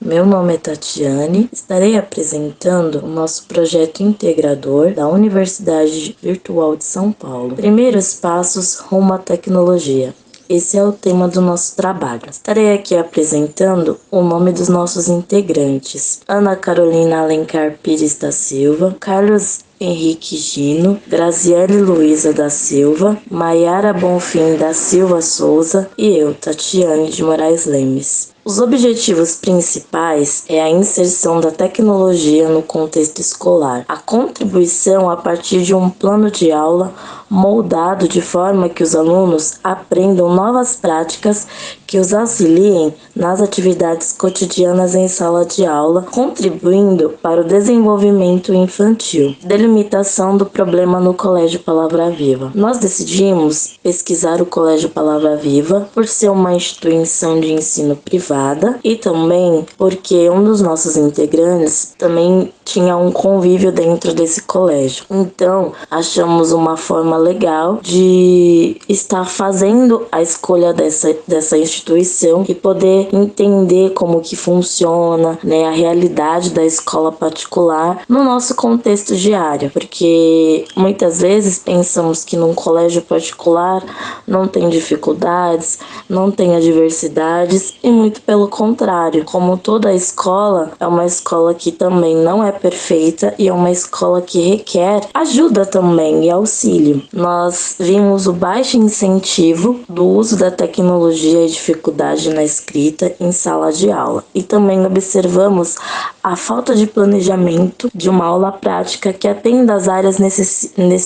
Meu nome é Tatiane, estarei apresentando o nosso projeto integrador da Universidade Virtual de São Paulo. Primeiros passos rumo à tecnologia. Esse é o tema do nosso trabalho. Estarei aqui apresentando o nome dos nossos integrantes: Ana Carolina Alencar Pires da Silva, Carlos Henrique Gino, Graziele Luiza da Silva, Maiara Bonfim da Silva Souza e eu, Tatiane de Moraes Lemes. Os objetivos principais é a inserção da tecnologia no contexto escolar, a contribuição a partir de um plano de aula moldado de forma que os alunos aprendam novas práticas que os auxiliem nas atividades cotidianas em sala de aula, contribuindo para o desenvolvimento infantil. Delimitação do problema no Colégio Palavra Viva. Nós decidimos pesquisar o Colégio Palavra Viva por ser uma instituição de ensino privada e também porque um dos nossos integrantes também tinha um convívio dentro desse colégio. Então, achamos uma forma legal de estar fazendo a escolha dessa instituição e poder entender como que funciona, né, a realidade da escola particular no nosso contexto diário, porque muitas vezes pensamos que num colégio particular não tem dificuldades, não tem adversidades e muito pelo contrário, como toda escola, é uma escola que também não é perfeita e é uma escola que requer ajuda também e auxílio. Nós vimos o baixo incentivo do uso da tecnologia e dificuldade na escrita em sala de aula e também observamos a falta de planejamento de uma aula prática que atenda às áreas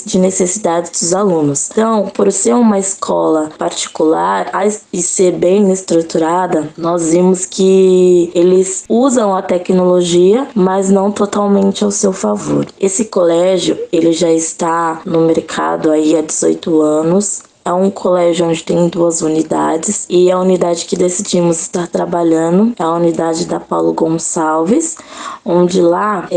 de necessidades dos alunos. Então, por ser uma escola particular e ser bem estruturada, nós vimos que eles usam a tecnologia, mas não totalmente ao seu favor. Esse colégio, ele já está no mercado aí há 18 anos. É um colégio onde tem 2 unidades e a unidade que decidimos estar trabalhando é a unidade da Paulo Gonçalves, onde lá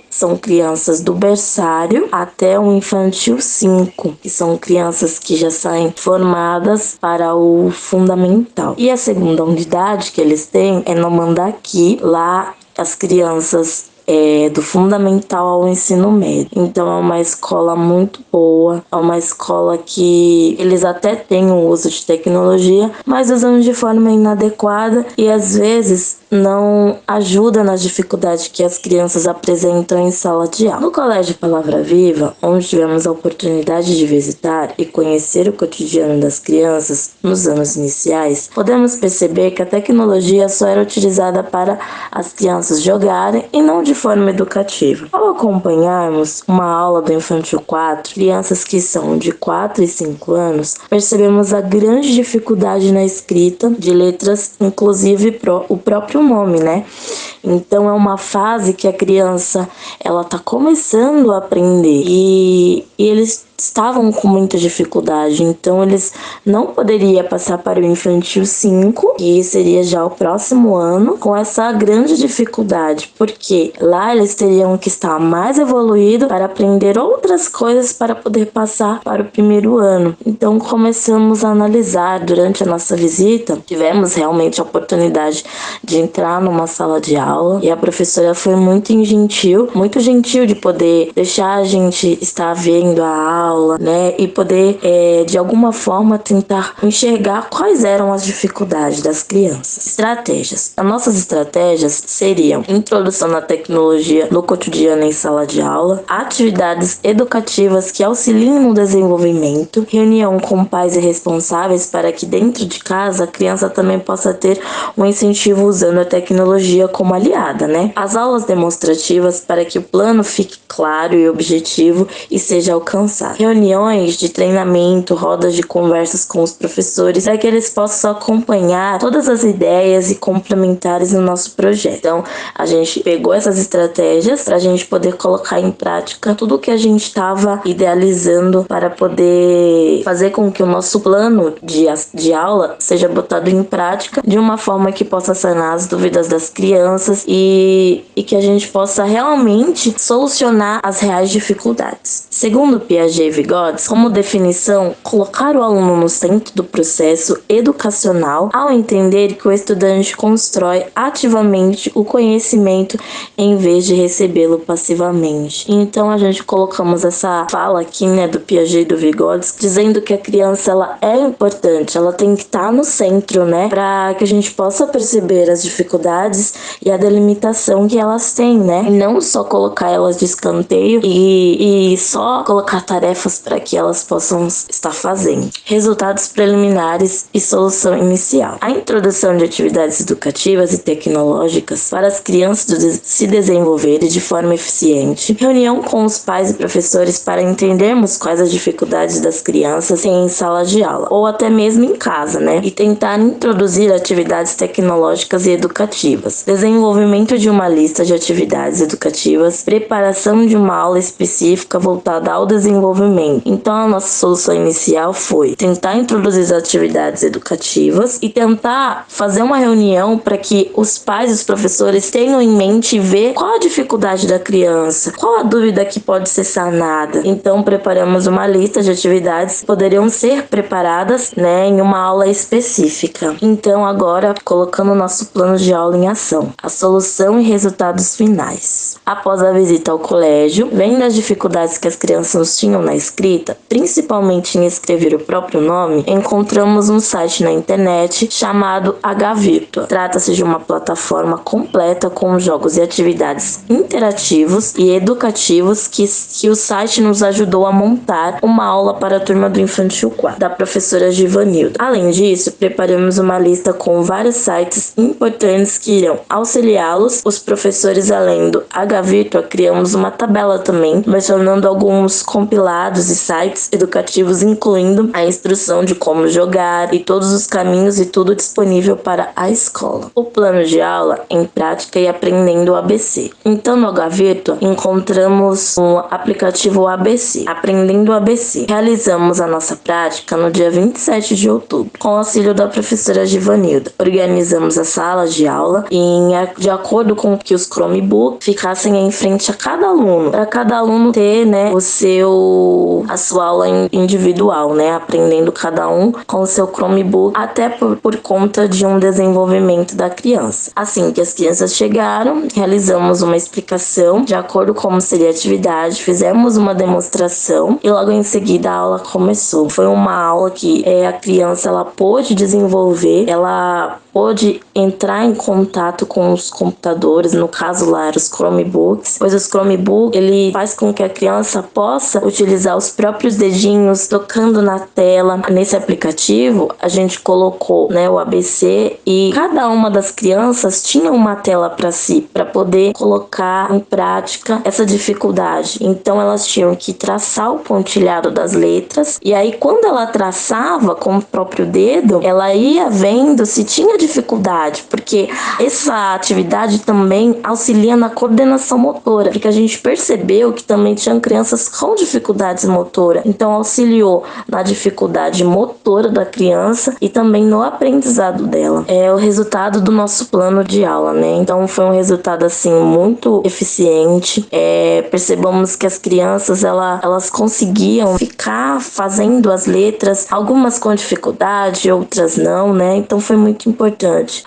são crianças do berçário até o infantil 5, que são crianças que já saem formadas para o fundamental. E a segunda unidade que eles têm é no Mandaki, lá as crianças do fundamental ao ensino médio. Então é uma escola muito boa, é uma escola que eles até têm o uso de tecnologia, mas usam de forma inadequada e às vezes não ajuda nas dificuldades que as crianças apresentam em sala de aula. No Colégio Palavra Viva, onde tivemos a oportunidade de visitar e conhecer o cotidiano das crianças nos anos iniciais, podemos perceber que a tecnologia só era utilizada para as crianças jogarem e não de forma educativa. Ao acompanharmos uma aula do Infantil 4, crianças que são de 4 e 5 anos, percebemos a grande dificuldade na escrita de letras, inclusive o próprio nome, né? Então é uma fase que a criança ela tá começando a aprender e eles estavam com muita dificuldade, então eles não poderiam passar para o infantil 5, que seria já o próximo ano, com essa grande dificuldade, porque lá eles teriam que estar mais evoluídos para aprender outras coisas para poder passar para o primeiro ano. Então começamos a analisar durante a nossa visita, tivemos realmente a oportunidade de entrar numa sala de aula e a professora foi muito gentil de poder deixar a gente estar vendo a aula, né, e poder de alguma forma tentar enxergar quais eram as dificuldades das crianças. Estratégias. As nossas estratégias seriam introdução da tecnologia no cotidiano em sala de aula, atividades educativas que auxiliem no desenvolvimento, reunião com pais e responsáveis para que dentro de casa a criança também possa ter um incentivo usando a tecnologia como aliada, né? As aulas demonstrativas para que o plano fique claro e objetivo e seja alcançado. Reuniões de treinamento, rodas de conversas com os professores para que eles possam acompanhar todas as ideias e complementares no nosso projeto. Então, a gente pegou essas estratégias para a gente poder colocar em prática tudo o que a gente estava idealizando para poder fazer com que o nosso plano de aula seja botado em prática de uma forma que possa sanar as dúvidas das crianças e que a gente possa realmente solucionar as reais dificuldades. Segundo Piaget Piaget e Vygotsky, como definição, colocar o aluno no centro do processo educacional ao entender que o estudante constrói ativamente o conhecimento em vez de recebê-lo passivamente. Então a gente colocamos essa fala aqui, né, do Piaget e do Vygotsky, dizendo que a criança ela é importante, ela tem que estar no centro, né, para que a gente possa perceber as dificuldades e a delimitação que elas têm, né, e não só colocar elas de escanteio e só colocar tarefas para que elas possam estar fazendo. Resultados preliminares e solução inicial. A introdução de atividades educativas e tecnológicas para as crianças se desenvolverem de forma eficiente. Reunião com os pais e professores para entendermos quais as dificuldades das crianças em sala de aula, ou até mesmo em casa, né? E tentar introduzir atividades tecnológicas e educativas. Desenvolvimento de uma lista de atividades educativas, preparação de uma aula específica voltada ao desenvolvimento. Então a nossa solução inicial foi tentar introduzir as atividades educativas e tentar fazer uma reunião para que os pais e os professores tenham em mente e ver qual a dificuldade da criança, qual a dúvida que pode ser sanada. Então preparamos uma lista de atividades que poderiam ser preparadas, né, em uma aula específica. Então agora colocando o nosso plano de aula em ação, a solução e resultados finais. Após a visita ao colégio, vendo as dificuldades que as crianças tinham na escrita, principalmente em escrever o próprio nome, encontramos um site na internet chamado HVirtua. Trata-se de uma plataforma completa com jogos e atividades interativos e educativos que o site nos ajudou a montar uma aula para a turma do Infantil 4, da professora Givanilda. Além disso, preparamos uma lista com vários sites importantes que irão auxiliá-los, os professores. Além do HVirtua, criamos uma tabela também, mencionando alguns compilados e sites educativos, incluindo a instrução de como jogar e todos os caminhos e tudo disponível para a escola. O plano de aula em prática e aprendendo o ABC. Então no HVirtua encontramos o aplicativo ABC, Aprendendo o ABC. Realizamos a nossa prática no dia 27 de outubro, com o auxílio da professora Givanilda. Organizamos as salas de aula de acordo com que os Chromebooks ficassem em frente a cada aluno, para cada aluno ter, né, a sua aula individual, né, aprendendo cada um com o seu Chromebook, até por conta de um desenvolvimento da criança. Assim que as crianças chegaram, realizamos uma explicação de acordo com como seria a atividade, fizemos uma demonstração e logo em seguida a aula começou. Foi uma aula que a criança ela pôde desenvolver, ela pôde entrar em contato com os computadores, no caso lá eram os Chromebooks, pois os Chromebooks ele faz com que a criança possa utilizar os próprios dedinhos tocando na tela. Nesse aplicativo a gente colocou, né, o ABC e cada uma das crianças tinha uma tela para si, para poder colocar em prática essa dificuldade. Então elas tinham que traçar o pontilhado das letras e aí quando ela traçava com o próprio dedo, ela ia vendo se tinha dificuldade, porque essa atividade também auxilia na coordenação motora, porque a gente percebeu que também tinham crianças com dificuldades motoras, então auxiliou na dificuldade motora da criança e também no aprendizado dela. É o resultado do nosso plano de aula, né? Então foi um resultado assim muito eficiente. Percebemos que as crianças elas conseguiam ficar fazendo as letras, algumas com dificuldade, outras não, né? Então foi muito importante.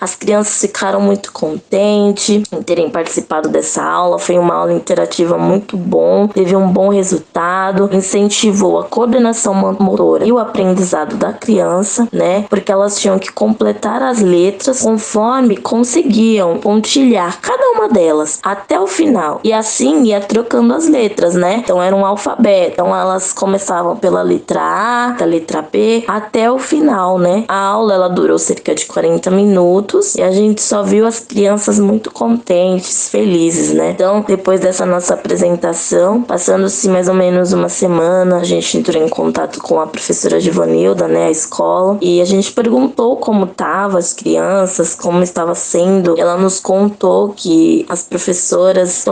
As crianças ficaram muito contentes em terem participado dessa aula. Foi uma aula interativa muito bom, teve um bom resultado, incentivou a coordenação motora e o aprendizado da criança, né? Porque elas tinham que completar as letras conforme conseguiam pontilhar cada uma delas até o final. E assim ia trocando as letras, né? Então era um alfabeto. Então elas começavam pela letra A, da letra B, até o final, né? A aula ela durou cerca de 40 minutos e a gente só viu as crianças muito contentes, felizes, né? Então, depois dessa nossa apresentação, passando-se mais ou menos uma semana, a gente entrou em contato com a professora Givanilda, né, a escola, e a gente perguntou como estavam as crianças, como estava sendo. Ela nos contou que as professoras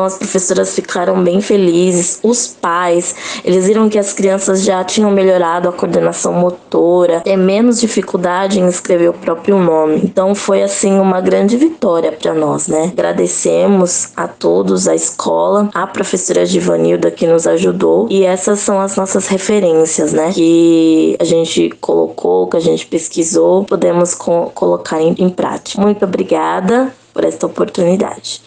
ficaram bem felizes, os pais, eles viram que as crianças já tinham melhorado a coordenação motora, menos dificuldade em escrever o próprio nome. Então foi assim uma grande vitória para nós, né? Agradecemos a todos, a escola, a professora Givanilda que nos ajudou, e essas são as nossas referências, né? Que a gente colocou, que a gente pesquisou, podemos colocar em prática. Muito obrigada por esta oportunidade.